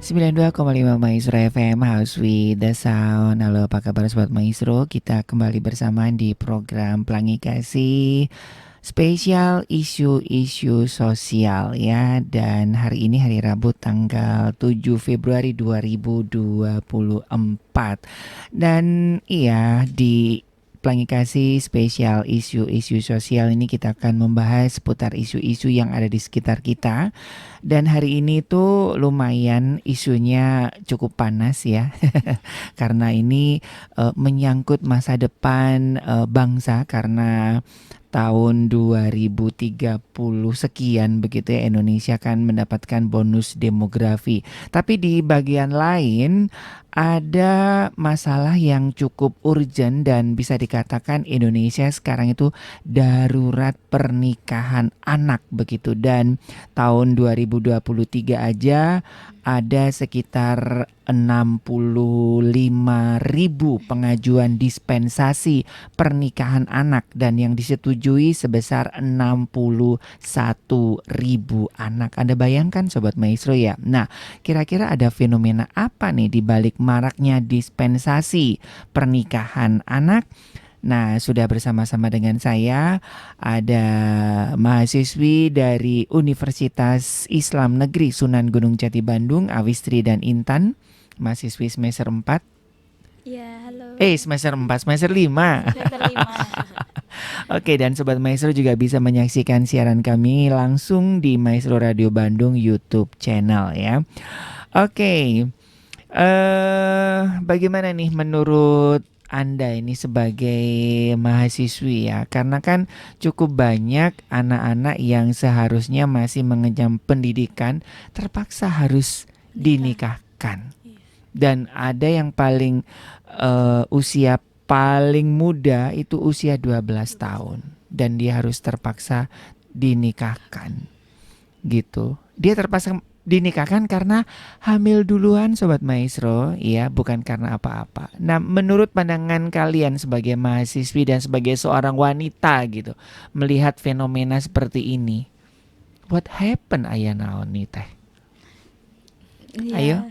92,5 Maestro FM House with the Sound. Halo, apa kabar Sobat Maestro? Kita kembali bersama di program Pelangi Kasih spesial isu-isu sosial ya. Dan hari ini hari Rabu tanggal 7 Februari 2024. Dan iya, di Pelangi Kasih spesial isu-isu sosial ini kita akan membahas seputar isu-isu yang ada di sekitar kita. Dan hari ini tuh lumayan isunya cukup panas ya. Karena ini menyangkut masa depan bangsa, karena tahun 2030 sekian begitu ya, Indonesia kan mendapatkan bonus demografi. Tapi di bagian lain ada masalah yang cukup urgent dan bisa dikatakan Indonesia sekarang itu darurat pernikahan anak begitu. Dan tahun 2023 aja ada sekitar 65.000 pengajuan dispensasi pernikahan anak, dan yang disetujui sebesar 61.000 anak. Anda bayangkan Sobat Maestro ya. Nah, kira-kira ada fenomena apa nih di balik maraknya dispensasi pernikahan anak? Nah, sudah bersama-sama dengan saya ada mahasiswi dari Universitas Islam Negeri Sunan Gunung Jati Bandung, Awistri dan Intan, mahasiswi semester 4. Ya, halo. Semester 4, semester 5. Semester 5. Oke, dan Sobat Maestro juga bisa menyaksikan siaran kami langsung di Maestro Radio Bandung YouTube channel ya. Oke, bagaimana nih menurut Anda ini sebagai mahasiswi ya? Karena kan cukup banyak anak-anak yang seharusnya masih mengenyam pendidikan terpaksa harus dinikahkan. Dan ada yang paling usia paling muda itu usia 12 tahun. Dan dia harus terpaksa dinikahkan gitu. Dia terpaksa dinikahkan karena hamil duluan Sobat Maestro, ya, bukan karena apa-apa. Nah, menurut pandangan kalian sebagai mahasiswi dan sebagai seorang wanita gitu, melihat fenomena seperti ini, what happened aya naon nih teh? Ya, Ayo.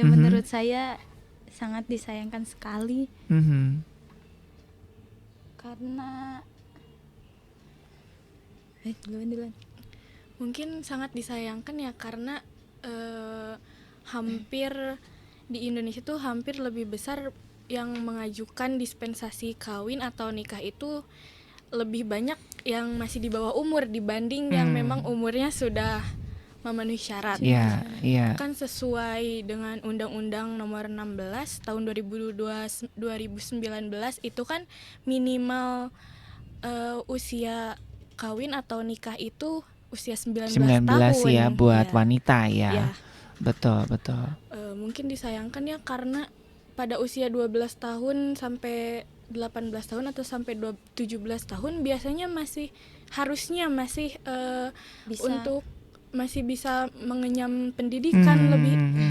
menurut saya sangat disayangkan sekali karena duluan. Mungkin sangat disayangkan ya karena hampir di Indonesia tuh hampir lebih besar yang mengajukan dispensasi kawin atau nikah itu lebih banyak yang masih di bawah umur dibanding yang memang umurnya sudah memenuhi syarat. Iya. Kan sesuai dengan Undang-Undang Nomor 16 tahun 2019 itu kan minimal usia kawin atau nikah itu usia 19 tahun ya buat ya. wanita ya. Ya. Betul. Mungkin disayangkan ya karena pada usia 12 tahun sampai 18 tahun atau sampai 17 tahun biasanya harusnya masih untuk masih bisa mengenyam pendidikan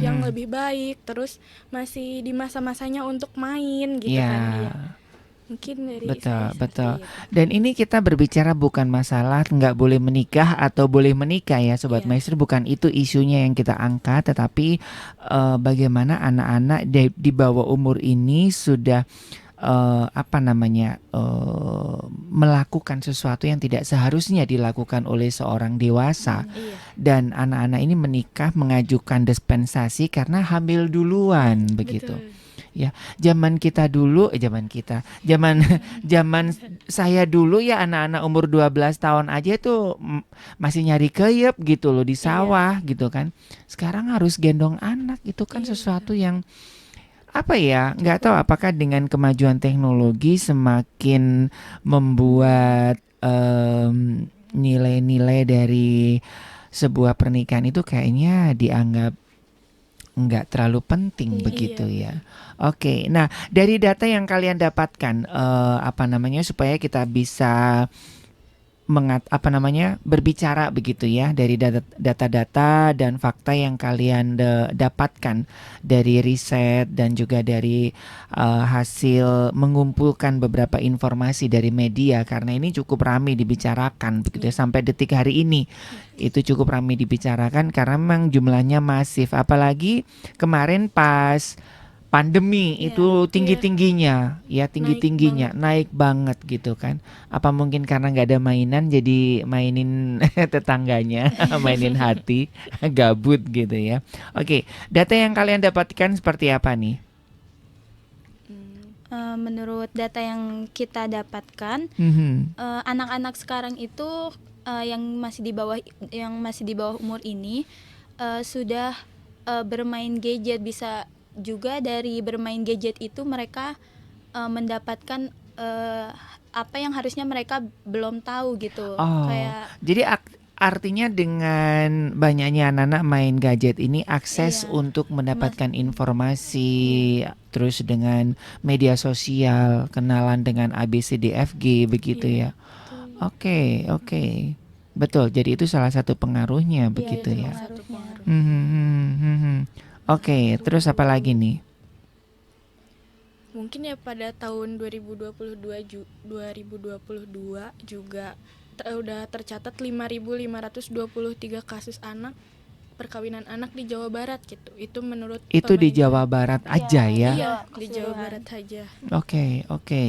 yang lebih baik, terus masih di masa-masanya untuk main gitu kan ya. Mungkin dari betul. Dan ini kita berbicara bukan masalah nggak boleh menikah atau boleh menikah ya Sobat Maestro, bukan itu isunya yang kita angkat, tetapi bagaimana anak-anak di bawah umur ini sudah melakukan sesuatu yang tidak seharusnya dilakukan oleh seorang dewasa. Dan anak-anak ini menikah mengajukan dispensasi karena hamil duluan begitu. Betul. Ya, zaman saya dulu ya, anak-anak umur 12 tahun aja tuh masih nyari keyep gitu loh di sawah gitu kan. Sekarang harus gendong anak, itu kan sesuatu yang apa ya, nggak tahu apakah dengan kemajuan teknologi semakin membuat nilai-nilai dari sebuah pernikahan itu kayaknya dianggap nggak terlalu penting begitu ya. Oke, nah dari data yang kalian dapatkan supaya kita bisa berbicara begitu ya dari data-data dan fakta yang kalian dapatkan dari riset dan juga dari hasil mengumpulkan beberapa informasi dari media, karena ini cukup ramai dibicarakan begitu ya sampai detik hari ini. Itu cukup ramai dibicarakan karena memang jumlahnya masif, apalagi kemarin pas pandemi Iya. itu tinggi-tingginya, ya tinggi-tingginya, naik banget gitu kan. Apa mungkin karena nggak ada mainan jadi mainin tetangganya, mainin hati, gabut gitu ya. Oke, data yang kalian dapatkan seperti apa nih? Menurut data yang kita dapatkan, Mhm. anak-anak sekarang itu yang masih di bawah umur ini sudah bermain gadget. Bisa juga dari bermain gadget itu mereka mendapatkan apa yang harusnya mereka belum tahu gitu. Oh, Kayak jadi artinya dengan banyaknya anak-anak main gadget ini akses Iya. untuk mendapatkan informasi, terus dengan media sosial, kenalan dengan ABCDFG begitu ya. Oke, oke. Betul. Jadi itu salah satu pengaruhnya begitu itu ya. pengaruhnya. Oke, terus apa lagi nih? Mungkin ya pada tahun 2022 juga udah tercatat 5.523 kasus perkawinan anak di Jawa Barat gitu. Itu menurut Itu di pemerintah. Jawa Barat aja ya. Iya, di Jawa keseluruhan. Barat aja. Oke, oke.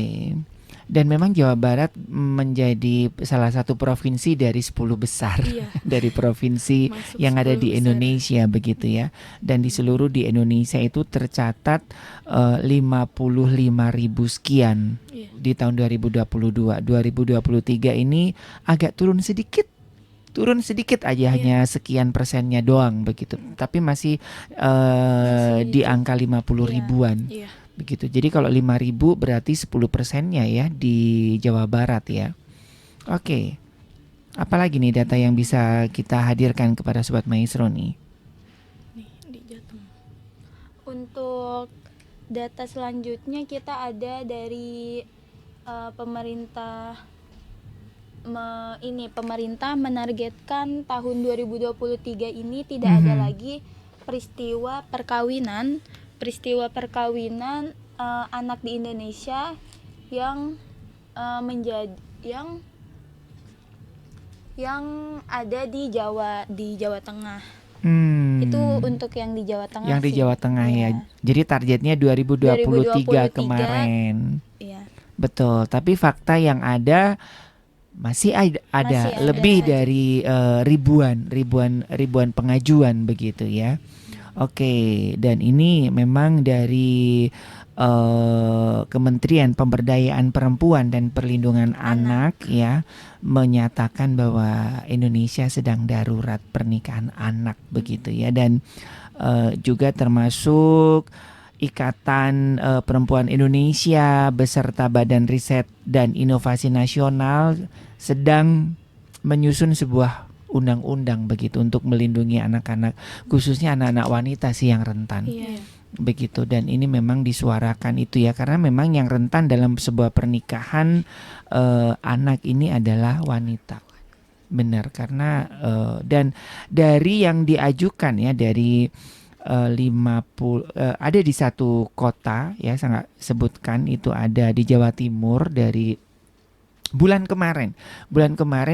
Dan memang Jawa Barat menjadi salah satu provinsi dari 10 besar Iya. dari provinsi Masuk yang ada 10 di besar. Indonesia begitu ya. Dan di seluruh di Indonesia itu tercatat 55.000 sekian Iya. di tahun 2022. 2023 ini agak turun sedikit aja, hanya sekian persennya doang begitu. Tapi masih di angka 50 ribuan. Iya. Begitu. Jadi kalau 5.000 berarti 10%-nya ya di Jawa Barat ya. Oke. Apalagi nih data yang bisa kita hadirkan kepada Sobat Maestro nih? Nih di Jateng. Untuk data selanjutnya kita ada dari pemerintah. Pemerintah menargetkan tahun 2023 ini tidak ada lagi peristiwa perkawinan anak di Indonesia yang yang ada di Jawa Tengah. Itu untuk yang di Jawa Tengah. Yang di sih. Jawa Tengah ya. Iya. Jadi targetnya 2023 kemarin. Iya. Betul. Tapi fakta yang ada masih ada Masih ada lebih saja. dari ribuan pengajuan begitu ya. Oke, dan ini memang dari Kementerian Pemberdayaan Perempuan dan Perlindungan Anak ya menyatakan bahwa Indonesia sedang darurat pernikahan anak begitu ya, dan juga termasuk Ikatan Perempuan Indonesia beserta Badan Riset dan Inovasi Nasional sedang menyusun sebuah undang-undang begitu untuk melindungi anak-anak, khususnya anak-anak wanita sih yang rentan. Iya. Begitu, dan ini memang disuarakan itu ya, karena memang yang rentan dalam sebuah pernikahan anak ini adalah wanita. Benar, karena dan dari yang diajukan ya dari 50 ada di satu kota ya, sangat sebutkan itu ada di Jawa Timur. Dari bulan kemarin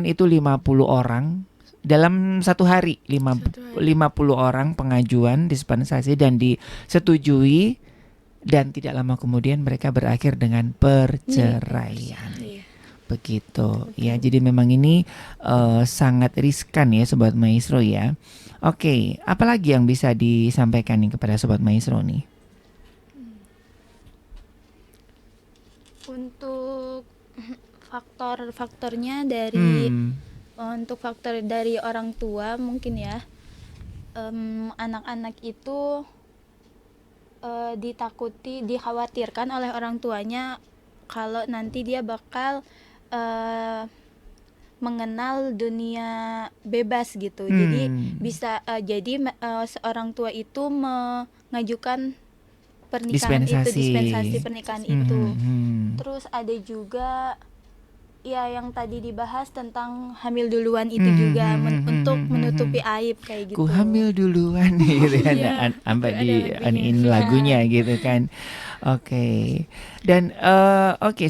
itu 50 orang dalam satu hari, 50 orang pengajuan dispensasi dan disetujui, dan tidak lama kemudian mereka berakhir dengan perceraian. Iya. Begitu ya, jadi memang ini sangat riskan ya Sobat Maestro ya. Oke, apalagi yang bisa disampaikan nih kepada Sobat Maestro nih? Untuk faktor-faktornya dari untuk faktor dari orang tua mungkin ya, anak-anak itu dikhawatirkan oleh orang tuanya kalau nanti dia bakal mengenal dunia bebas gitu. Jadi bisa seorang tua itu mengajukan pernikahan dispensasi pernikahan itu. Terus ada juga ya yang tadi dibahas tentang hamil duluan itu juga untuk menutupi aib kayak gitu. Ku hamil duluan gitu kan. Iya, Sampai ada di lagunya. aniin lagunya gitu kan. Oke. Dan oke,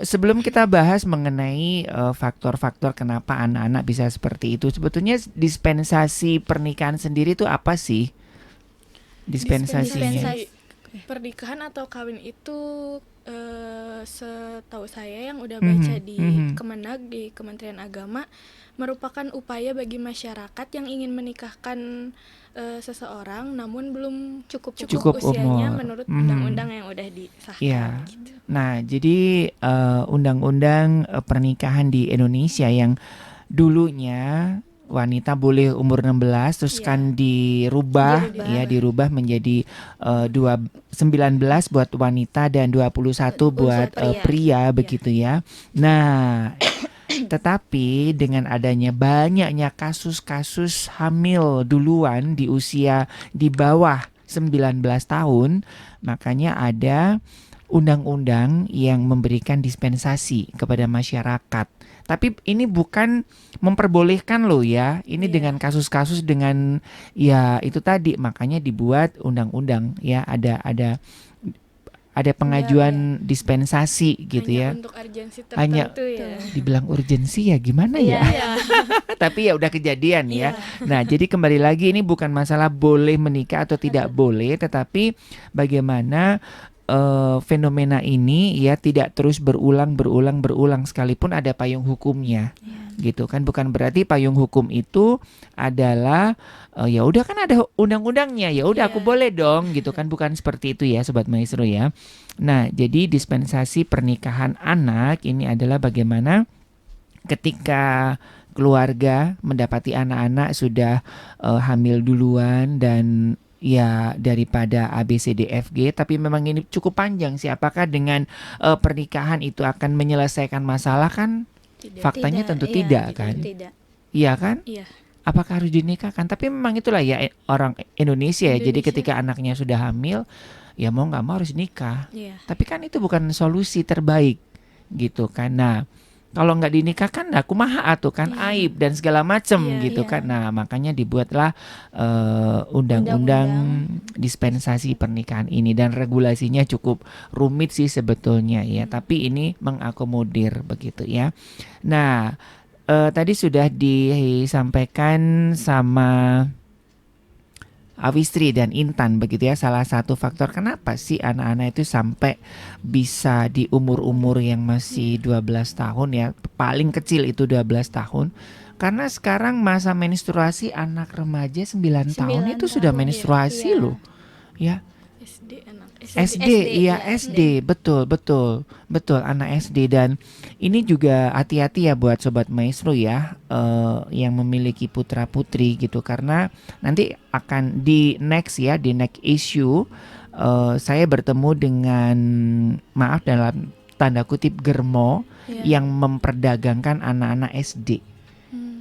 sebelum kita bahas mengenai faktor-faktor kenapa anak-anak bisa seperti itu, sebetulnya dispensasi pernikahan sendiri itu apa sih? Dispensasinya. Dispensasi. Pernikahan atau kawin itu setahu saya yang udah baca di Kemenag, di Kementerian Agama, merupakan upaya bagi masyarakat yang ingin menikahkan seseorang namun belum Cukup usianya umur. menurut undang-undang yang udah disahkan. Iya. Gitu. Nah, jadi undang-undang pernikahan di Indonesia yang dulunya wanita boleh umur 16 terus Iya. kan dirubah Dirubah. menjadi 19 buat wanita dan 21 buat pria. pria begitu ya. Nah, tetapi dengan adanya banyaknya kasus-kasus hamil duluan di usia di bawah 19 tahun, makanya ada undang-undang yang memberikan dispensasi kepada masyarakat. Tapi ini bukan memperbolehkan loh ya. Ini Iya. dengan kasus-kasus dengan ya itu tadi, makanya dibuat undang-undang ya, ada pengajuan dispensasi gitu Hanya ya. untuk urgensi Hanya- tertentu ya. Dibilang urgensi ya gimana ya? Iya. Tapi ya udah kejadian ya. Nah, jadi kembali lagi ini bukan masalah boleh menikah atau tidak boleh, tetapi bagaimana fenomena ini ya tidak terus berulang sekalipun ada payung hukumnya. Gitu kan, bukan berarti payung hukum itu adalah ya udah kan ada undang-undangnya, ya udah aku Iya. boleh dong gitu kan, bukan seperti itu ya Sobat Maestro ya. Nah, jadi dispensasi pernikahan anak ini adalah bagaimana ketika keluarga mendapati anak-anak sudah hamil duluan dan ya daripada ABCDFG, tapi memang ini cukup panjang sih. Apakah dengan pernikahan itu akan menyelesaikan masalah kan? Tidak. Faktanya tentu iya, tidak gitu, kan? Tidak. Iya kan? Iya. Apakah harus dinikahkan? Tapi memang itulah ya orang Indonesia ya. Jadi Indonesia. ketika anaknya sudah hamil, ya mau nggak mau harus nikah. Iya. Tapi kan itu bukan solusi terbaik gitu kan. Nah, kalau nggak dinikahkan, nah kumaha atuh kan aib dan segala macem Iya, gitu iya. kan. Nah, makanya dibuatlah undang-undang dispensasi pernikahan ini, dan regulasinya cukup rumit sih sebetulnya ya. Tapi ini mengakomodir begitu ya. Nah, tadi sudah disampaikan sama Awistri dan Intan begitu ya, salah satu faktor kenapa sih anak-anak itu sampai bisa di umur-umur yang masih 12 tahun ya, paling kecil itu 12 tahun. Karena sekarang masa menstruasi anak remaja 9 tahun 9 itu sudah tahun, menstruasi iya. loh. Ya, SD anak SD, iya ya, SD, betul anak SD. Dan ini juga hati-hati ya buat Sobat Maestro ya, yang memiliki putra putri gitu, karena nanti akan di next issue saya bertemu dengan, maaf dalam tanda kutip, germo yang memperdagangkan anak-anak SD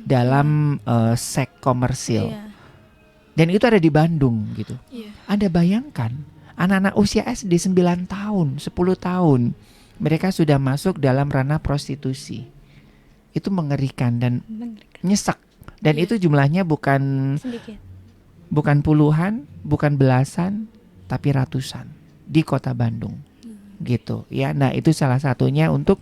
dalam seks komersil. Iya. Dan itu ada di Bandung gitu. Iya. Anda bayangkan anak-anak usia SD 9 tahun, 10 tahun, mereka sudah masuk dalam ranah prostitusi. Itu mengerikan dan nyesek. Dan itu jumlahnya bukan Sedikit. puluhan, bukan belasan, tapi ratusan di Kota Bandung. Gitu ya. Nah, itu salah satunya untuk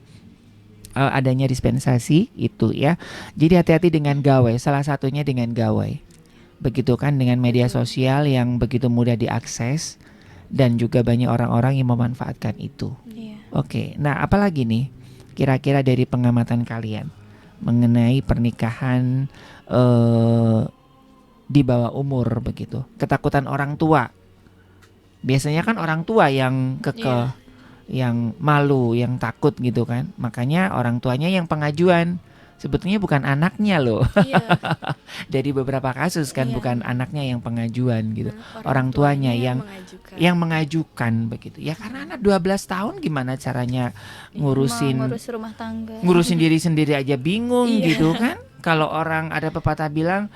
adanya dispensasi itu ya. Jadi hati-hati dengan gawai, salah satunya dengan gawai. Begitu kan, dengan media sosial yang begitu mudah diakses dan juga banyak orang-orang yang memanfaatkan itu. Iya. Oke, nah apalagi nih kira-kira dari pengamatan kalian mengenai pernikahan di bawah umur begitu? Ketakutan orang tua. Biasanya kan orang tua yang kekeh, yang malu, yang takut gitu kan. Makanya orang tuanya yang pengajuan. Sebetulnya bukan anaknya loh. Iya. Dari beberapa kasus kan Iya. bukan anaknya yang pengajuan gitu. Nah, Orang tuanya yang mengajukan. begitu. Ya karena anak 12 tahun gimana caranya ngurusin Ngurus rumah tangga. ngurusin diri sendiri aja bingung Iya. gitu kan. Kalau orang ada pepatah bilang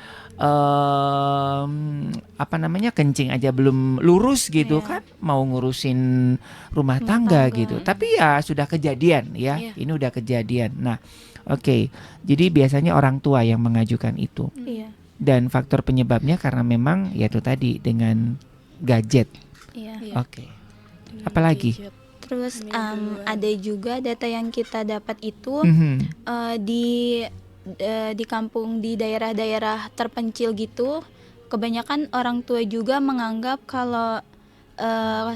apa namanya, kencing aja belum lurus gitu Iya. kan, mau ngurusin rumah Rumah tangga tangga. gitu. Tapi ya sudah kejadian ya, Iya. ini udah kejadian. Nah, oke. Jadi biasanya orang tua yang mengajukan itu. Iya. Dan faktor penyebabnya karena memang ya itu tadi dengan gadget. Iya. Iya. Oke. Dengan Apalagi? gadget. Terus Hamil duluan. ada juga data yang kita dapat itu Mhm. di kampung, di daerah-daerah terpencil gitu, kebanyakan orang tua juga menganggap kalau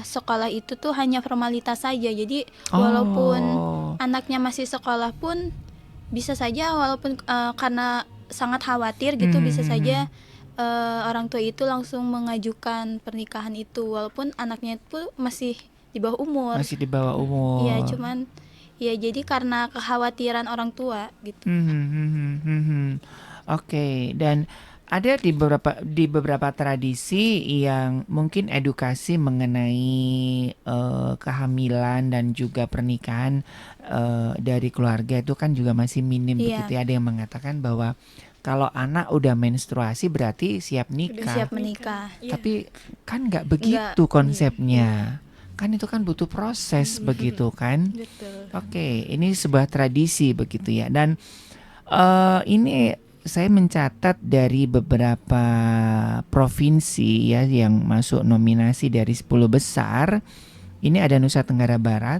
sekolah itu tuh hanya formalitas saja. Jadi walaupun Oh. anaknya masih sekolah pun bisa saja, walaupun karena sangat khawatir gitu, bisa saja orang tua itu langsung mengajukan pernikahan itu walaupun anaknya itu masih di bawah umur. Masih di bawah umur. Iya, cuman ya jadi karena kekhawatiran orang tua gitu. Oke, dan ada di beberapa tradisi yang mungkin edukasi mengenai kehamilan dan juga pernikahan dari keluarga itu kan juga masih minim Iya. begitu ya. Ada yang mengatakan bahwa kalau anak udah menstruasi berarti siap Udah nikah. Siap menikah. Iya. Tapi kan nggak begitu konsepnya. Iya. Kan itu kan butuh proses begitu kan. Betul. Oke, ini sebuah tradisi begitu ya. Dan ini saya mencatat dari beberapa provinsi ya yang masuk nominasi dari 10 besar. Ini ada Nusa Tenggara Barat,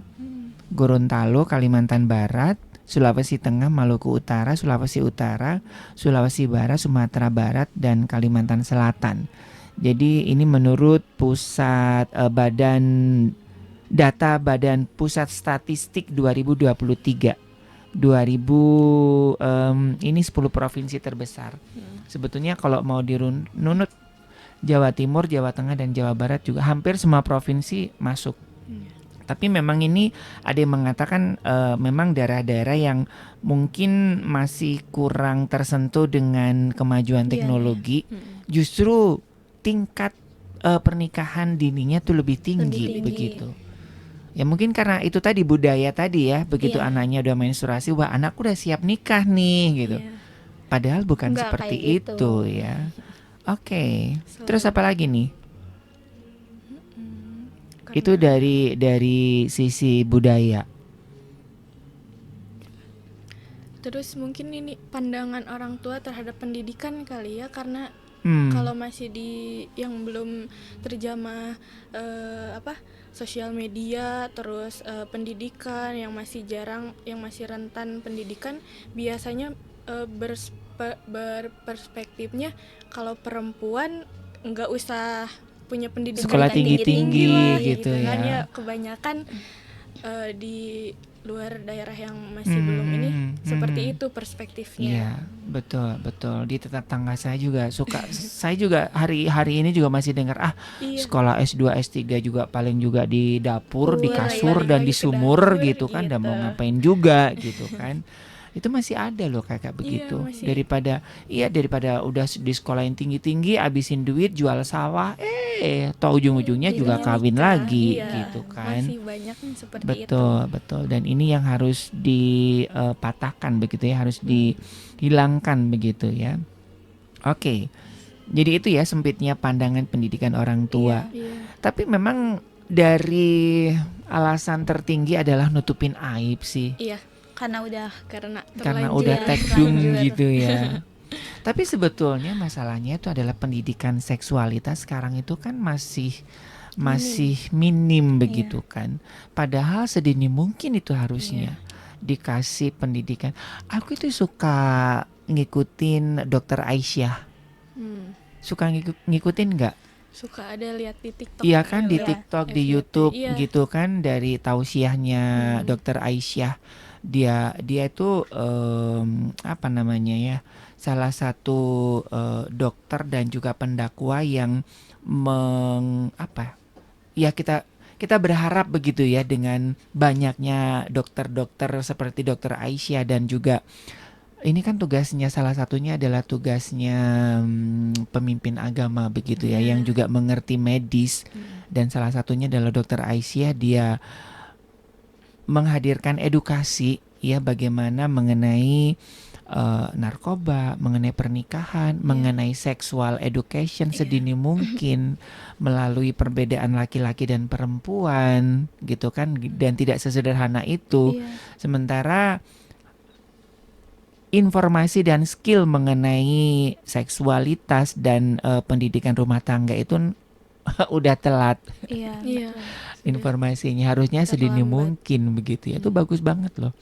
Gorontalo, Kalimantan Barat, Sulawesi Tengah, Maluku Utara, Sulawesi Utara, Sulawesi Barat, Sumatera Barat, dan Kalimantan Selatan. Jadi ini menurut pusat data Badan Pusat Statistik 2023. Ini 10 provinsi terbesar. Sebetulnya kalau mau dirunut Jawa Timur, Jawa Tengah, dan Jawa Barat juga hampir semua provinsi masuk. Tapi memang ini ada yang mengatakan memang daerah-daerah yang mungkin masih kurang tersentuh dengan kemajuan Iya, teknologi, justru tingkat pernikahan dininya tuh lebih tinggi, Lebih tinggi. begitu. Ya mungkin karena itu tadi budaya tadi ya, begitu Iya. anaknya udah menstruasi, wah anakku udah siap nikah nih gitu. Iya. Padahal bukan Nggak seperti kayak gitu. itu ya. Oke. So- Terus apa lagi nih? Karena Itu dari sisi budaya. terus mungkin ini pandangan orang tua terhadap pendidikan kali ya, karena kalau masih di yang belum terjamah sosial media, terus pendidikan yang masih jarang, yang masih rentan pendidikan, biasanya berperspektifnya kalau perempuan nggak usah punya pendidikan Sekolah yang tinggi-tinggi tinggi-tinggi lah, gitu kan ya. ya. Kebanyakan di luar daerah yang masih belum ini seperti itu perspektifnya. Iya, betul. Di tetangga saya juga suka. Saya juga hari ini juga masih dengar Iya. sekolah S2, S3 juga paling juga di dapur, di Keluar, kasur balik dan lagi di ke sumur dapur, gitu kan, dan mau gitu. ngapain juga gitu kan. Itu masih ada loh kayak begitu. masih. Daripada udah di sekolah yang tinggi-tinggi, abisin duit jual sawah, toh ujung-ujungnya juga Jadinya kawin nikah, lagi Iya, gitu kan. masih banyak yang seperti itu. Betul. Dan ini yang harus dipatahkan begitu ya, harus dihilangkan begitu ya. Oke. Jadi itu ya sempitnya pandangan pendidikan orang tua. Iya. Tapi memang dari alasan tertinggi adalah nutupin aib sih. Iya, Karena udah karena Udah ya, tekdung terlanjur. gitu ya. Tapi sebetulnya masalahnya itu adalah pendidikan seksualitas sekarang itu kan masih minim begitu kan. Padahal sedini mungkin itu harusnya dikasih pendidikan. Aku itu suka ngikutin Dokter Aisyah. Suka ngikutin nggak? Suka ada lihat di TikTok. Iya kan di Lihat TikTok, di FYP, YouTube iya. gitu kan, dari tausiahnya Dokter Aisyah. Dia itu apa namanya ya, salah satu dokter dan juga pendakwa yang kita berharap begitu ya dengan banyaknya dokter-dokter seperti Dokter Aisyah, dan juga ini kan tugasnya, salah satunya adalah tugasnya pemimpin agama begitu ya, yang juga mengerti medis, dan salah satunya adalah Dokter Aisyah. Dia menghadirkan edukasi ya bagaimana mengenai narkoba, mengenai pernikahan, mengenai sexual education sedini mungkin melalui perbedaan laki-laki dan perempuan gitu kan, dan tidak sesederhana itu. Iya. Sementara informasi dan skill mengenai seksualitas dan pendidikan rumah tangga itu udah telat Iya. Iya. informasinya, harusnya sedini Terlambat. mungkin begitu ya. Itu bagus banget loh.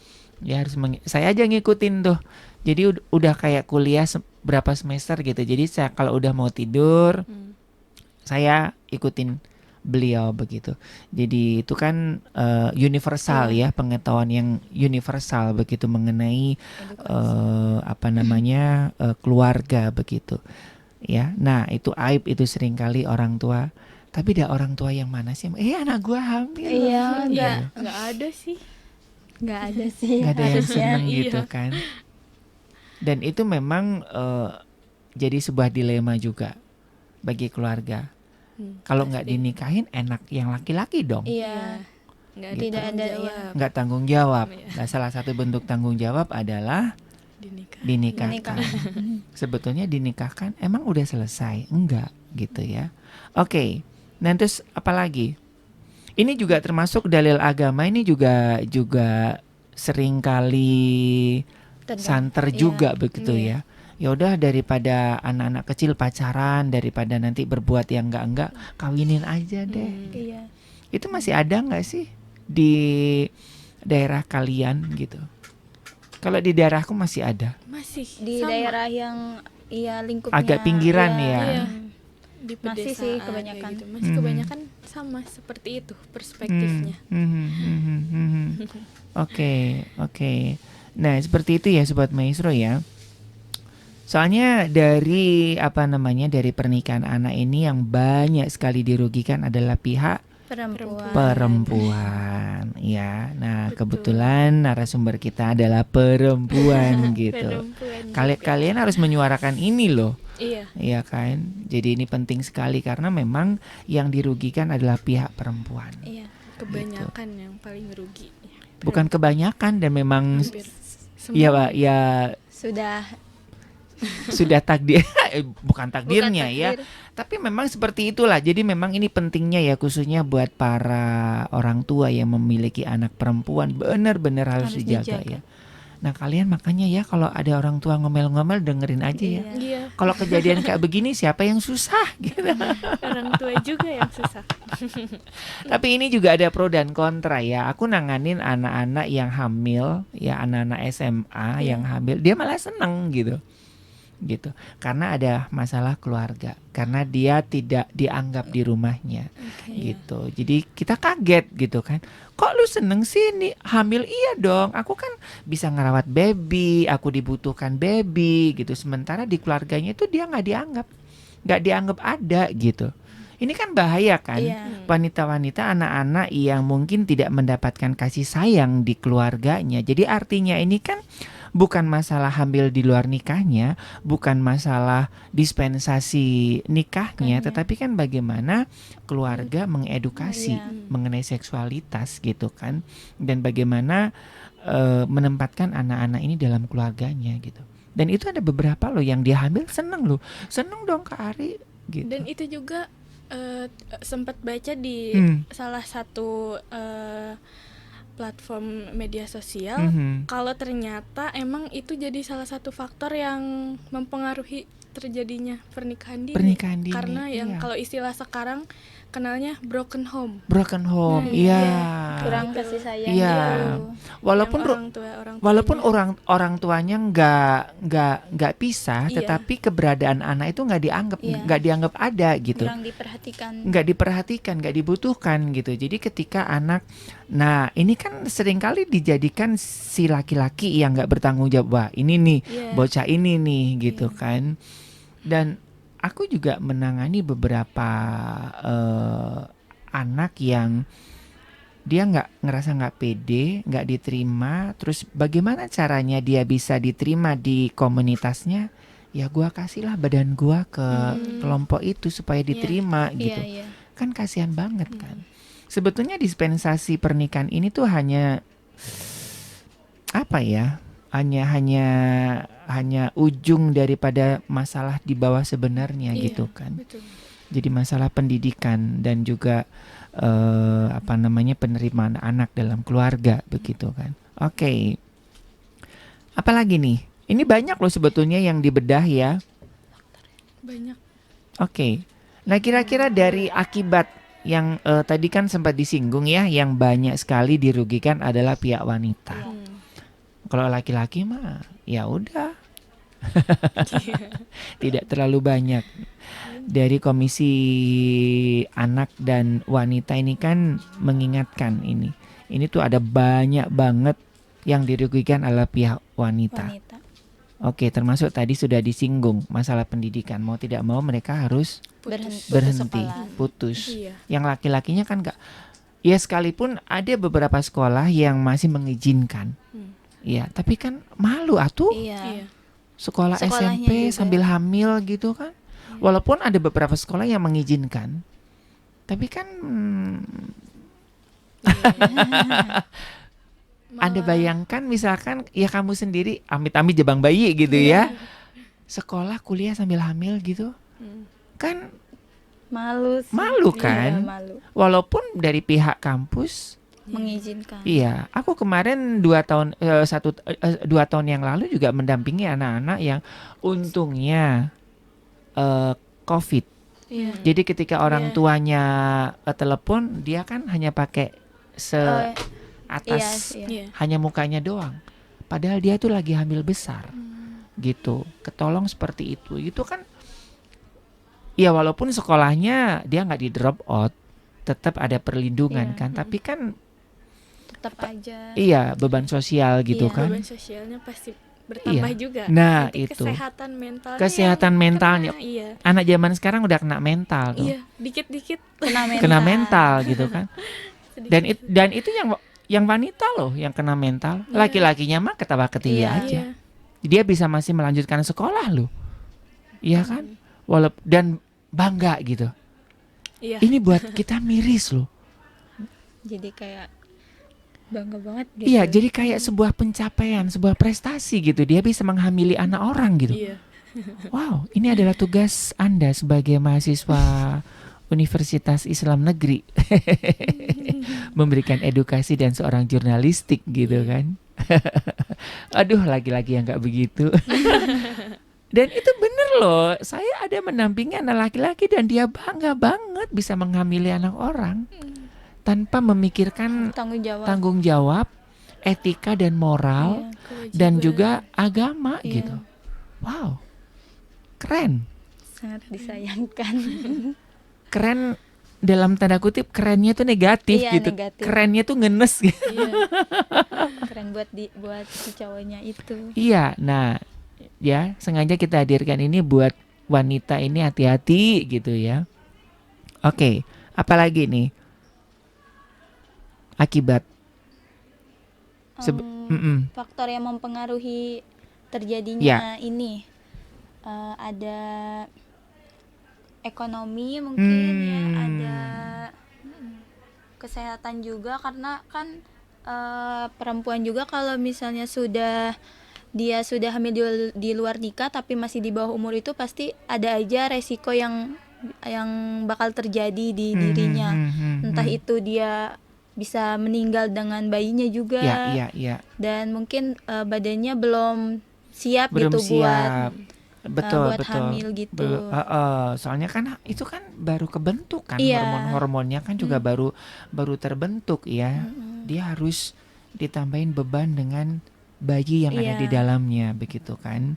Ya harus saya aja ngikutin tuh. Jadi udah kayak kuliah berapa semester gitu. Jadi saya kalau udah mau tidur, saya ikutin beliau begitu. Jadi itu kan universal ya, pengetahuan yang universal begitu mengenai keluarga begitu. Ya. Nah, itu aib itu seringkali orang tua. Tapi ada orang tua yang mana sih? Anak gua hamil. Iya, Nggak ada sih. nggak ada sih. Nggak ada yang harusnya. seneng gitu kan. Dan itu memang jadi sebuah dilema juga bagi keluarga. Kalau nggak dinikahin enak yang laki-laki dong. Iya. Nggak Gitu. Tidak ada jawab. ya. Nggak tanggung jawab. Iya. Nah, salah satu bentuk tanggung jawab adalah dinikahkan. Sebetulnya dinikahkan emang udah selesai? Enggak gitu ya. Oke. Nah, terus apa lagi? Ini juga termasuk dalil agama, ini juga seringkali santer juga begitu ya. Ya udah, daripada anak-anak kecil pacaran, daripada nanti berbuat yang enggak, kawinin aja deh. Iya. Itu masih ada nggak sih di daerah kalian gitu? Kalau di daerahku masih ada. Masih Di sama. daerah yang lingkupnya Agak pinggiran ya. Iya. Di Masih pedesaan sih kayak kebanyakan. gitu. Masih kebanyakan sama seperti itu perspektifnya. Oke. Nah, seperti itu ya Sobat Maestro ya. Soalnya dari dari pernikahan anak ini yang banyak sekali dirugikan adalah pihak perempuan ya. Nah, kebetulan narasumber kita adalah perempuan gitu. Kalian harus menyuarakan ini loh. Iya. Iya kan? Jadi ini penting sekali karena memang yang dirugikan adalah pihak perempuan. Iya. Kebanyakan yang paling rugi. Bukan kebanyakan dan memang Hampir ya Pak, ya sudah takdir bukan takdirnya ya. Tapi memang seperti itulah. Jadi memang ini pentingnya ya, khususnya buat para orang tua yang memiliki anak perempuan, benar-benar harus dijaga ya. Nah, kalian makanya ya kalau ada orang tua ngomel-ngomel dengerin aja ya. Iya. Kalau kejadian kayak begini siapa yang susah gitu. Orang tua juga yang susah. Tapi ini juga ada pro dan kontra ya. Aku nanganin anak-anak yang hamil, ya anak-anak SMA yang hamil, dia malah seneng gitu. Karena ada masalah keluarga, karena dia tidak dianggap di rumahnya. Gitu. Jadi kita kaget gitu kan. Kok lu seneng sih nih hamil? Iya dong, aku kan bisa ngerawat baby, aku dibutuhkan baby gitu. Sementara di keluarganya itu dia nggak dianggap ada gitu. Ini kan bahaya kan. Wanita-wanita, anak-anak yang mungkin tidak mendapatkan kasih sayang di keluarganya. Jadi artinya ini kan bukan masalah hamil di luar nikahnya, bukan masalah dispensasi nikahnya, tetapi kan bagaimana keluarga mengedukasi mengenai seksualitas gitu kan, dan bagaimana menempatkan anak-anak ini dalam keluarganya gitu. Dan itu ada beberapa loh yang dia hamil seneng dong Kak Ari gitu. Dan itu juga sempat baca di salah satu platform media sosial, kalau ternyata emang itu jadi salah satu faktor yang mempengaruhi terjadinya pernikahan dini. Karena yang kalau istilah sekarang kenalnya broken home. Iya. Kurang kasih sayang. Iya. Walaupun orang tuanya nggak pisah, tetapi keberadaan anak itu nggak dianggap ada gitu. Nggak diperhatikan, nggak dibutuhkan gitu. Jadi ketika anak, nah ini kan seringkali dijadikan si laki-laki yang nggak bertanggung jawab. Wah ini nih bocah ini nih gitu kan. Dan aku juga menangani beberapa anak yang dia ngerasa nggak pede, nggak diterima. Terus bagaimana caranya dia bisa diterima di komunitasnya? Ya gua kasihlah badan gua ke kelompok itu supaya diterima gitu. Kan kasihan banget kan. Sebetulnya dispensasi pernikahan ini tuh hanya apa ya? hanya hanya hanya ujung daripada masalah di bawah sebenarnya Iya, gitu kan. betul. Jadi masalah pendidikan dan juga penerimaan anak dalam keluarga begitu kan. Oke. Apalagi nih? Ini banyak loh sebetulnya yang dibedah ya. Banyak. Oke. Nah, kira-kira dari akibat yang tadi kan sempat disinggung ya, yang banyak sekali dirugikan adalah pihak wanita. Kalau laki-laki mah ya udah. Tidak terlalu banyak. Dari Komisi Anak dan Wanita ini kan mengingatkan ini. Ini tuh ada banyak banget yang dirugikan adalah pihak wanita. Oke, termasuk tadi sudah disinggung masalah pendidikan. Mau tidak mau mereka harus berhenti, putus. Iya. Yang laki-lakinya kan enggak. Ya sekalipun ada beberapa sekolah yang masih mengizinkan. Ya, tapi kan malu atuh. Iya. Sekolah Sekolahnya SMP juga. sambil hamil gitu kan. Walaupun ada beberapa sekolah yang mengizinkan. Tapi kan Anda bayangkan misalkan ya kamu sendiri amit-amit jebang bayi gitu ya. Sekolah kuliah sambil hamil gitu. Kan Malu sih. malu Iya, kan. malu. Walaupun dari pihak kampus Mengizinkan. iya, aku kemarin 2 tahun yang lalu juga mendampingi anak-anak yang untungnya COVID. Iya. Jadi ketika orang Iya. tuanya telepon, dia kan hanya pakai atas, Iya. Iya. hanya mukanya doang. Padahal dia tuh lagi hamil besar, gitu. Ketolong seperti itu. Itu kan, ya walaupun sekolahnya dia nggak di drop out, tetap ada perlindungan Iya. kan. Tapi kan, Tetap aja. iya beban sosial gitu Iya. kan. Beban sosialnya pasti bertambah Iya. juga. Nah, Nanti itu. kesehatan mentalnya. Kesehatan yang mentalnya. kena, iya. Anak zaman sekarang udah kena mental tuh. Iya, dikit-dikit. Kena mental gitu kan. sedikit. Dan itu yang wanita loh yang kena mental. Iya. Laki-lakinya mah ketawa-ketiwi Iya. aja. Dia bisa masih melanjutkan sekolah loh. Iya kan? Walaupun dan bangga gitu. Iya. Ini buat kita miris loh. Jadi kayak bangga banget gitu. Iya, jadi kayak sebuah pencapaian, sebuah prestasi gitu. Dia bisa menghamili anak orang gitu. Iya. Wow, ini adalah tugas Anda sebagai mahasiswa Universitas Islam Negeri. Memberikan edukasi dan seorang jurnalistik gitu kan. Aduh, lagi-lagi yang gak begitu. Dan itu bener loh. Saya ada mendampingi anak laki-laki dan dia bangga banget bisa menghamili anak orang tanpa memikirkan tanggung jawab, etika dan moral, dan juga agama Iya. gitu. Wow, keren. Sangat disayangkan. Keren dalam tanda kutip, kerennya tuh negatif Iya, gitu. negatif. Kerennya tuh ngenes gitu. Iya. Keren buat si cowoknya itu. Iya, nah ya sengaja kita hadirkan ini buat wanita ini hati-hati gitu ya. Oke, apalagi nih akibat Faktor yang mempengaruhi terjadinya Ya. ini ada ekonomi mungkin ya, ada kesehatan juga karena kan perempuan juga kalau misalnya dia sudah hamil di luar nikah tapi masih di bawah umur itu pasti ada aja resiko yang bakal terjadi di dirinya. Entah itu dia bisa meninggal dengan bayinya juga. Ya. Dan mungkin badannya belum siap Belum gitu siap. Betul. hamil gitu. Soalnya kan itu kan baru kebentuk kan, Iya. hormon-hormonnya kan juga baru terbentuk ya. Dia harus ditambahin beban dengan bayi yang ada Iya. di dalamnya begitu kan.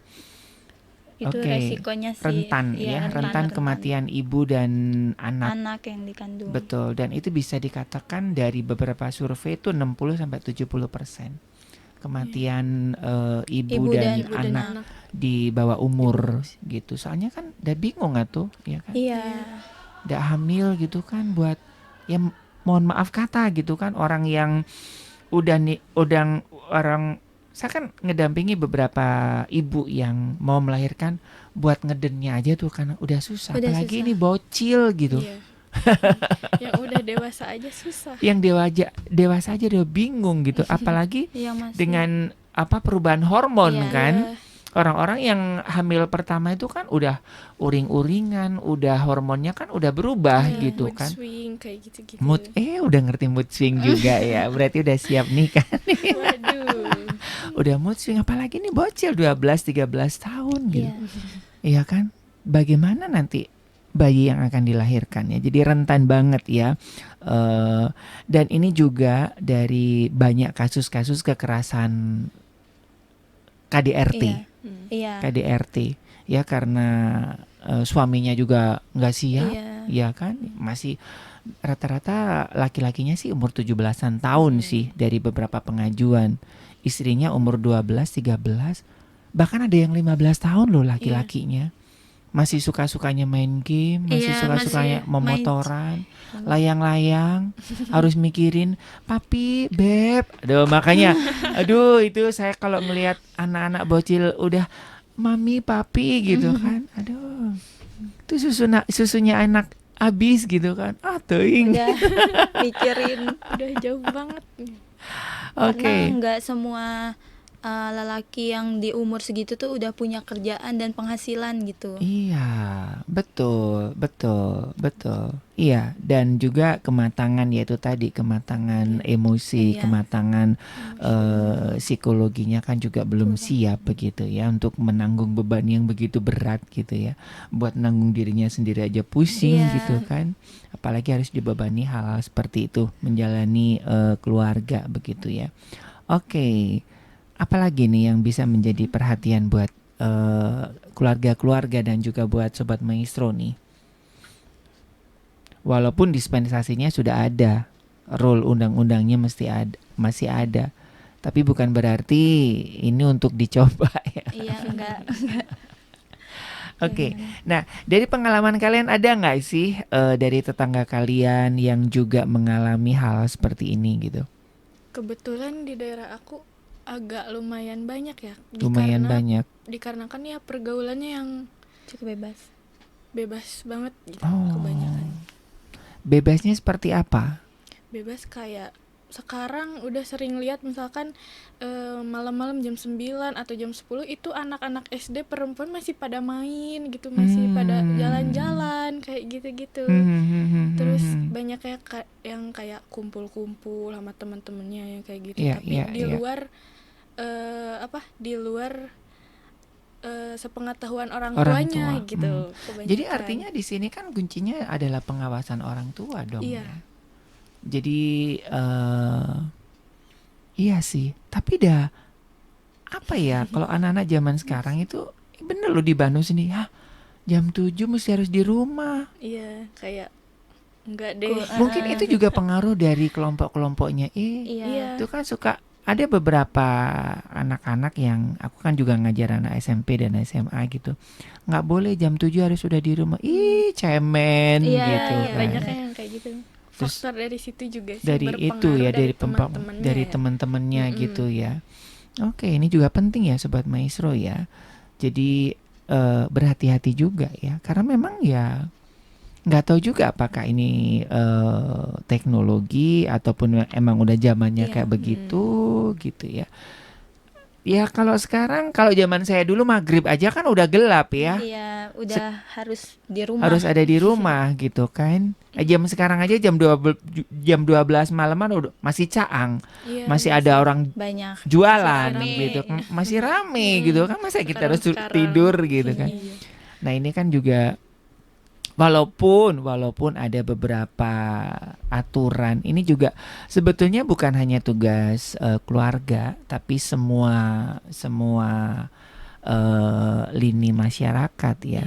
Itu Oke. resikonya sih. Rentan Iya, ya, rentan kematian ibu dan anak. yang dikandung. Betul, dan itu bisa dikatakan dari beberapa survei itu 60-70% kematian ibu dan anak di bawah umur gitu. Soalnya kan udah bingung atuh ya kan. Iya. Udah hamil gitu kan buat ya mohon maaf kata gitu kan, orang yang orang saya kan ngedampingi beberapa ibu yang mau melahirkan, buat ngedennya aja tuh karena udah susah. Udah Apalagi susah. ini bocil gitu. Iya. Yang udah dewasa aja susah. Yang dewasa aja udah bingung gitu. Apalagi Yang masih dengan perubahan hormon Iya. kan. Orang-orang yang hamil pertama itu kan udah uring-uringan, udah hormonnya kan udah berubah Iya, gitu mood kan. swing kayak gitu-gitu. Udah ngerti mood swing juga ya. Berarti udah siap nih kan. Waduh. Udah mood swing, apalagi nih bocil 12-13 tahun gitu. Iya. Iya kan? Bagaimana nanti bayi yang akan dilahirkan ya? Jadi rentan banget ya. Dan ini juga dari banyak kasus-kasus kekerasan KDRT. Iya. Iya. KDRT ya, karena suaminya juga nggak siap. Iya. Ya kan, masih rata-rata laki-lakinya sih umur 17-an tahun sih dari beberapa pengajuan. Istrinya umur 12, 13, bahkan ada yang 15 tahun loh laki-lakinya. Masih suka-sukanya main game, masih Iya, suka-sukanya masih memotoran, layang-layang, harus mikirin papi, beb. Aduh, makanya itu saya kalau ngelihat anak-anak bocil udah mami, papi gitu kan. Aduh. Itu susunya anak habis gitu kan. Teuing. Udah mikirin. Udah jauh banget. Oke. Karena nggak semua lelaki yang di umur segitu tuh udah punya kerjaan dan penghasilan gitu. Iya, betul. Iya, dan juga kematangan, yaitu tadi kematangan emosi, Iya. kematangan psikologinya kan juga belum siap begitu ya untuk menanggung beban yang begitu berat gitu ya. Buat nanggung dirinya sendiri aja pusing Iya. gitu kan. Apalagi harus dibebani hal-hal seperti itu, menjalani keluarga begitu ya. Oke. Apalagi nih yang bisa menjadi perhatian buat keluarga-keluarga dan juga buat Sobat Maestro nih. Walaupun dispensasinya sudah ada, rule undang-undangnya masih ada. Tapi bukan berarti ini untuk dicoba ya. Iya, enggak. Oke. Nah, dari pengalaman kalian ada nggak sih dari tetangga kalian yang juga mengalami hal seperti ini gitu? Kebetulan di daerah aku agak lumayan banyak ya. Lumayan banyak. Dikarenakan ya pergaulannya yang Cukup bebas. bebas banget gitu, Oh. kebanyakan. Bebasnya seperti apa? Bebas kayak sekarang udah sering lihat misalkan malam-malam jam 9 atau jam 10 itu anak-anak SD perempuan masih pada main gitu, masih pada jalan-jalan kayak gitu-gitu. Terus banyak yang kayak kumpul-kumpul sama teman-temannya yang kayak gitu. Iya, Tapi iya, di iya. luar di luar sepengetahuan orang Orang tuanya tua, gitu. Jadi kebanyakan. artinya di sini kan kuncinya adalah pengawasan orang tua dong. Iya. Ya. Jadi iya sih. Tapi dah apa ya? Kalau anak-anak zaman sekarang itu bener loh di Bandung sini. Jam 7 mesti harus di rumah. Iya, kayak enggak deh. Mungkin itu juga pengaruh dari kelompok-kelompoknya. Iya. Itu kan suka ada beberapa anak-anak yang aku kan juga ngajar anak SMP dan SMA gitu. Nggak boleh jam 7 harus sudah di rumah. Cemen Iya, gitu iya, kan. Banyak yang kayak gitu. Terus Faktor dari situ juga sih Dari itu berpengaruh ya, dari teman-temannya dari ya. teman-temannya Mm-mm. gitu ya. Oke, ini juga penting ya Sobat Maestro ya. Jadi berhati-hati juga ya, karena memang ya nggak tahu juga apakah ini teknologi ataupun emang udah zamannya Iya. kayak begitu gitu ya. Ya kalau sekarang, kalau zaman saya dulu maghrib aja kan udah gelap ya. Iya, udah harus di rumah. Harus ada di rumah gitu kan. Jam sekarang aja jam 12 malaman udah masih caang. Iya, Masih ada orang banyak. jualan rame. gitu kan. Masih rame gitu kan. Masa kita harus Sekarang-sekarang. tidur gitu kan. Iya. Nah, ini kan juga walaupun ada beberapa aturan, ini juga sebetulnya bukan hanya tugas keluarga, tapi semua lini masyarakat ya.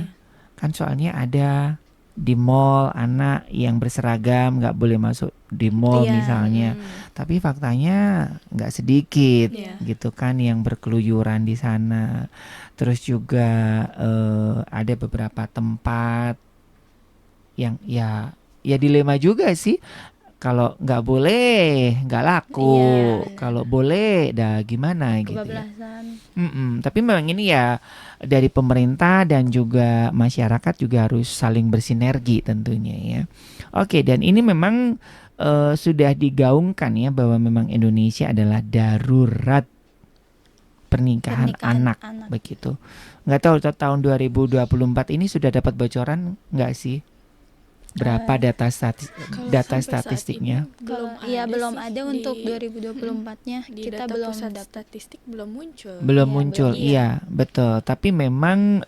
Kan soalnya ada di mall anak yang berseragam nggak boleh masuk di mall Iya, misalnya. Tapi faktanya nggak sedikit Iya. gitu kan yang berkeluyuran di sana. Terus juga ada beberapa tempat yang ya dilema juga sih. Kalau nggak boleh nggak laku, Iya. kalau boleh dah gimana gitu ya. Kebablasan. Tapi memang ini ya dari pemerintah dan juga masyarakat juga harus saling bersinergi tentunya ya. Oke, dan ini memang sudah digaungkan ya bahwa memang Indonesia adalah darurat pernikahan anak begitu. Nggak tahu tahun 2024 ini sudah dapat bocoran nggak sih? Berapa data statistiknya? Belum ada untuk 2024-nya. Di Kita data belum pusat dapat. statistik belum muncul. Belum Iya, muncul, belum. iya betul. Tapi memang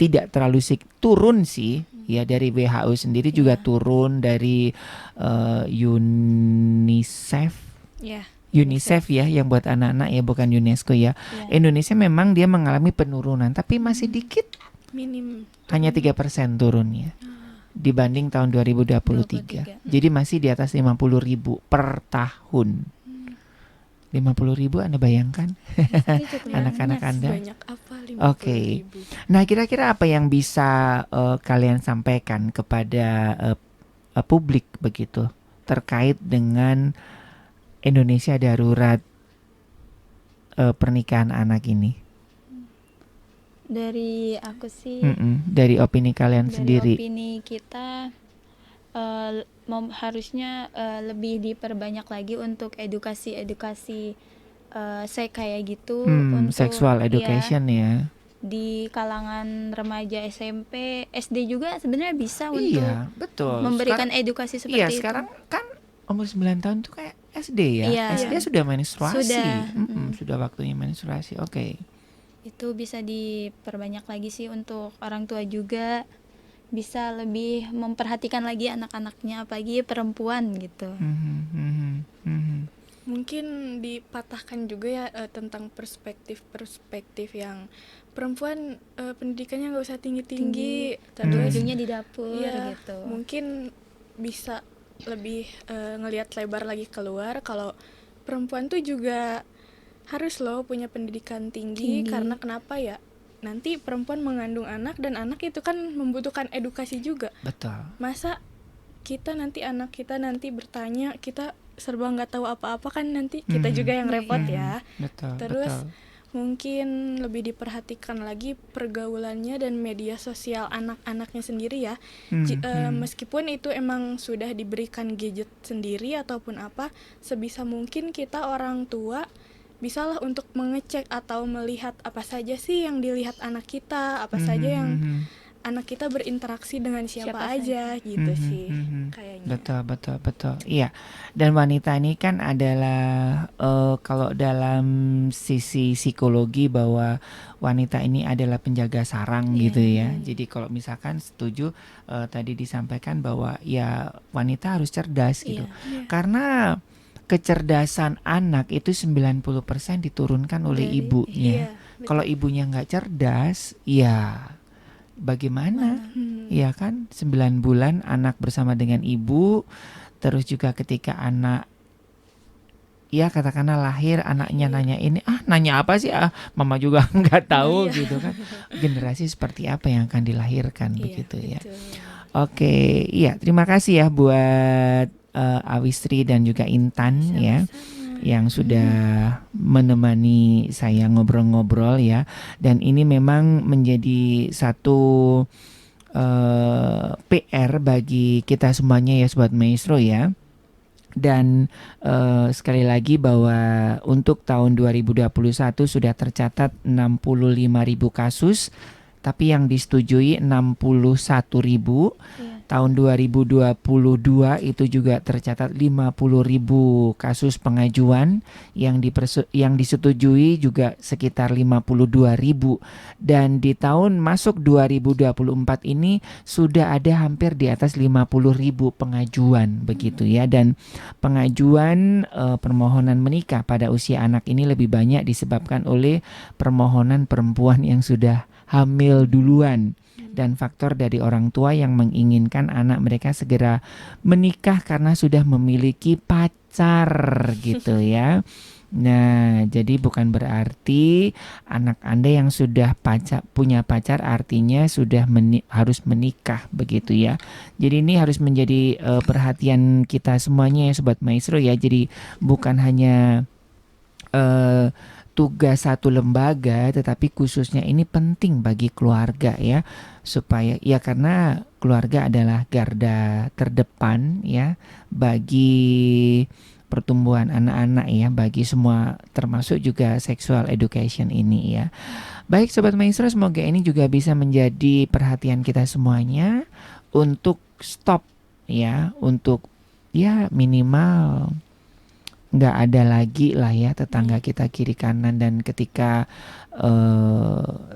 tidak terlalu turun sih. Ya dari WHO sendiri juga Iya. turun, dari UNICEF. Ya. UNICEF ya yang buat anak-anak ya, bukan UNESCO ya. Iya. Indonesia memang dia mengalami penurunan, tapi masih dikit, Minim. hanya 3% turunnya dibanding tahun 2023. 23. Jadi masih di atas 50.000 per tahun. 50.000 Anda bayangkan? Itu cukup Anak-anak banyak. Anda. Banyak apa? Oke. 50.000. Nah, kira-kira apa yang bisa kalian sampaikan kepada publik begitu terkait dengan Indonesia darurat pernikahan anak ini? Dari aku sih, Dari opini kalian dari sendiri. opini kita harusnya lebih diperbanyak lagi untuk edukasi seks kayak gitu, untuk Sexual ya, education ya. di kalangan remaja SMP, SD juga sebenarnya bisa untuk Iya, betul. memberikan edukasi seperti Iya, itu. sekarang kan umur 9 tahun tuh kayak SD ya. Iya. SD sudah menstruasi. Sudah. Sudah waktunya menstruasi. Oke. Itu bisa diperbanyak lagi sih, untuk orang tua juga bisa lebih memperhatikan lagi anak-anaknya, apalagi perempuan gitu. Mungkin dipatahkan juga ya tentang perspektif yang perempuan pendidikannya nggak usah tinggi-tinggi, terus Ujungnya di dapur ya, gitu. mungkin bisa lebih ngelihat lebar lagi keluar kalau perempuan tuh juga harus loh punya pendidikan tinggi. Karena kenapa ya? Nanti perempuan mengandung anak, dan anak itu kan membutuhkan edukasi juga. Betul. Masa anak kita nanti bertanya, kita serba nggak tahu apa-apa, kan nanti kita juga yang repot ya. Betul. Terus betul. mungkin lebih diperhatikan lagi pergaulannya dan media sosial anak-anaknya sendiri ya. Meskipun itu emang sudah diberikan gadget sendiri ataupun apa, sebisa mungkin kita orang tua bisalah untuk mengecek atau melihat apa saja sih yang dilihat anak kita, apa saja yang anak kita berinteraksi dengan siapa aja gitu sih kayaknya. Betul. Iya. Dan wanita ini kan adalah kalau dalam sisi psikologi bahwa wanita ini adalah penjaga sarang gitu ya. Jadi kalau misalkan setuju tadi disampaikan bahwa ya wanita harus cerdas gitu. Karena kecerdasan anak itu 90% diturunkan oleh ibunya. Kalau ibunya nggak cerdas, ya bagaimana? Ya kan, 9 bulan anak bersama dengan ibu, terus juga ketika anak ya katakanlah lahir, anaknya nanya ini, nanya apa sih? Mama juga nggak tahu gitu kan. Generasi seperti apa yang akan dilahirkan begitu ya. Oke, iya, terima kasih ya buat Awistri dan juga Intan ya, yang sudah menemani saya ngobrol-ngobrol ya. Dan ini memang menjadi satu PR bagi kita semuanya ya Sobat Maestro ya. Dan sekali lagi bahwa untuk tahun 2021 sudah tercatat 65.000 kasus, tapi yang disetujui 61.000. Tahun 2022 itu juga tercatat 50.000 kasus pengajuan, yang disetujui juga sekitar 52.000. Dan di tahun masuk 2024 ini sudah ada hampir di atas 50.000 pengajuan begitu ya. Dan pengajuan permohonan menikah pada usia anak ini lebih banyak disebabkan oleh permohonan perempuan yang sudah hamil duluan, dan faktor dari orang tua yang menginginkan anak mereka segera menikah karena sudah memiliki pacar gitu ya. Nah, jadi bukan berarti anak Anda yang sudah punya pacar artinya sudah harus menikah begitu ya. Jadi ini harus menjadi perhatian kita semuanya ya Sobat Maestro ya. Jadi bukan hanya tugas satu lembaga, tetapi khususnya ini penting bagi keluarga ya, supaya ya karena keluarga adalah garda terdepan ya bagi pertumbuhan anak-anak ya, bagi semua, termasuk juga sexual education ini ya. Baik Sobat Maestro, semoga ini juga bisa menjadi perhatian kita semuanya untuk stop ya, untuk ya minimal nggak ada lagi lah ya tetangga kita kiri kanan. Dan ketika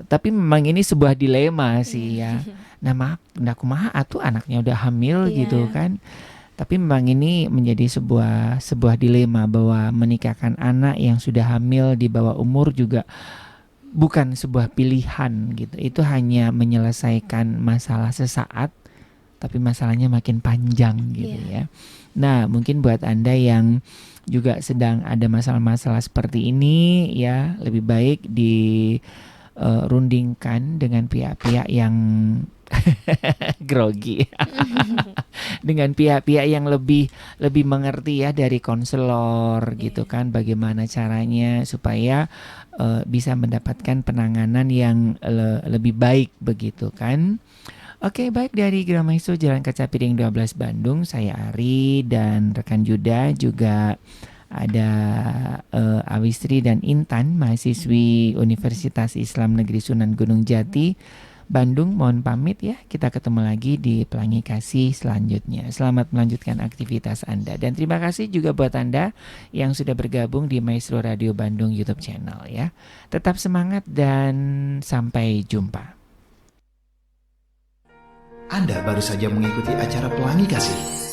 tapi memang ini sebuah dilema sih ya. Nah maaf, ndak kumaha atuh anaknya udah hamil gitu kan. Tapi memang ini menjadi sebuah dilema bahwa menikahkan anak yang sudah hamil di bawah umur juga bukan sebuah pilihan gitu. Itu hanya menyelesaikan masalah sesaat, tapi masalahnya makin panjang gitu ya. Nah, mungkin buat Anda yang juga sedang ada masalah-masalah seperti ini ya, lebih baik dirundingkan dengan pihak-pihak yang grogi. Dengan pihak-pihak yang lebih mengerti ya, dari konselor gitu kan, bagaimana caranya supaya bisa mendapatkan penanganan yang lebih baik begitu kan. Oke, baik, dari Gera Maestro Jalan Kaca Piring 12 Bandung, saya Ari dan rekan Juda, juga ada Awistri dan Intan, mahasiswi Universitas Islam Negeri Sunan Gunung Jati, Bandung. Mohon pamit ya, kita ketemu lagi di Pelangi Kasih selanjutnya. Selamat melanjutkan aktivitas Anda, dan terima kasih juga buat Anda yang sudah bergabung di Maestro Radio Bandung YouTube channel ya. Tetap semangat dan sampai jumpa. Anda baru saja mengikuti acara Pelangi Kasih